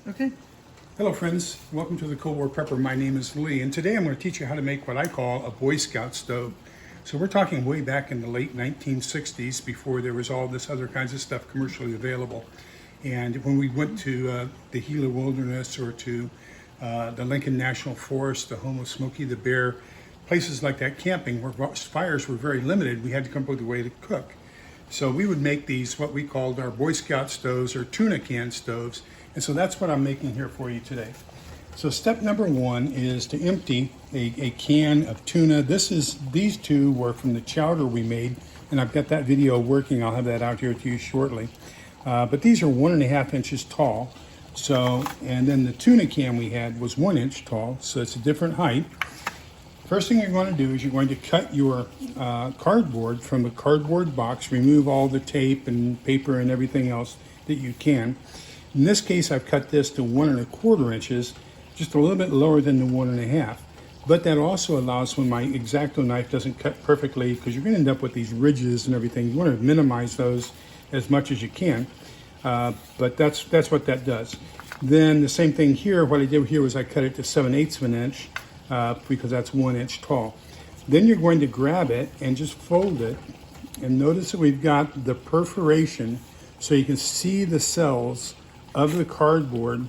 Okay. Hello friends, welcome to the Cold War Prepper. My name is Lee, and today I'm going to teach you how to make what I call a Boy Scout stove. So we're talking way back in the late 1960s, before there was all this other kinds of stuff commercially available. And when we went to the Gila Wilderness or to the Lincoln National Forest, the home of Smokey the Bear, places like that camping where fires were very limited, we had to come up with a way to cook. So we would make these, what we called our Boy Scout stoves or tuna can stoves. And so that's what I'm making here for you today. So step number one is to empty a can of tuna. These two were from the chowder we made, and I've got that video working. I'll have that out here to you shortly. But these are 1.5 inches tall. So, and then the tuna can we had was 1 inch tall, so it's a different height. First thing you're going to do is you're going to cut your cardboard from the cardboard box, remove all the tape and paper and everything else that you can. In this case, I've cut this to 1.25 inches, just a little bit lower than the 1.5. But that also allows when my X-Acto knife doesn't cut perfectly, because you're going to end up with these ridges and everything. You want to minimize those as much as you can. But that's what that does. Then the same thing here. What I did here was I cut it to 7/8 of an inch because that's 1 inch tall. Then you're going to grab it and just fold it. And notice that we've got the perforation so you can see the cells of the cardboard,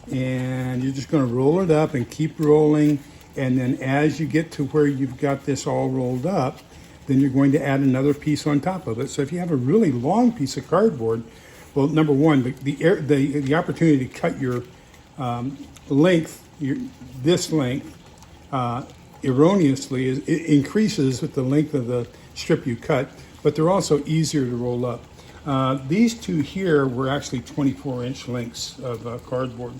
and you're just going to roll it up and keep rolling, and then as you get to where you've got this all rolled up, then you're going to add another piece on top of it. So if you have a really long piece of cardboard, well, number one, the opportunity to cut your length, this length, erroneously it increases with the length of the strip you cut, but they're also easier to roll up. These two here were actually 24-inch lengths of cardboard.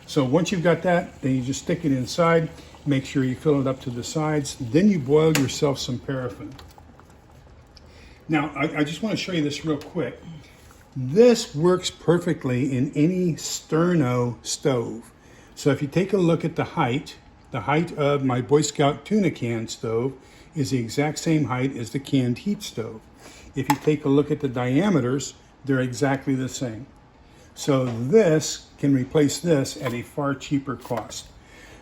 So once you've got that, then you just stick it inside, make sure you fill it up to the sides, then you boil yourself some paraffin. Now, I just want to show you this real quick. This works perfectly in any sterno stove. So if you take a look at the height of my Boy Scout tuna can stove is the exact same height as the canned heat stove. If you take a look at the diameters, they're exactly the same. So this can replace this at a far cheaper cost.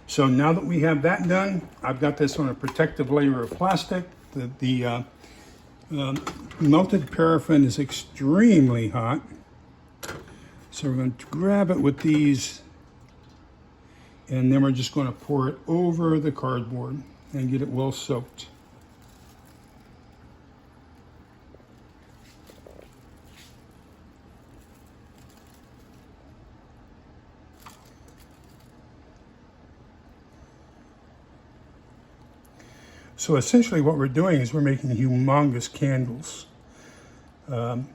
So now that we have that done, I've got this on a protective layer of plastic. The melted paraffin is extremely hot. So we're going to grab it with these, and then we're just going to pour it over the cardboard and get it well soaked. So essentially what we're doing is we're making humongous candles. So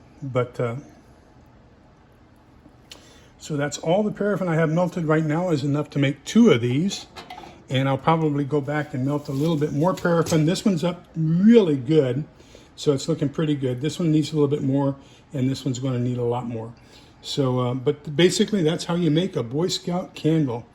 that's all the paraffin I have melted right now is enough to make 2 of these. And I'll probably go back and melt a little bit more paraffin. This one's up really good, so it's looking pretty good. This one needs a little bit more, and this one's going to need a lot more. So, but basically that's how you make a Boy Scout candle.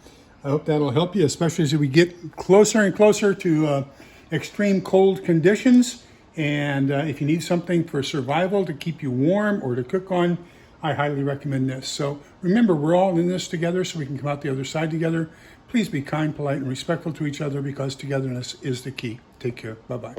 I hope that'll help you, especially as we get closer and closer to extreme cold conditions. And if you need something for survival to keep you warm or to cook on, I highly recommend this. So remember, we're all in this together so we can come out the other side together. Please be kind, polite, and respectful to each other because togetherness is the key. Take care. Bye-bye.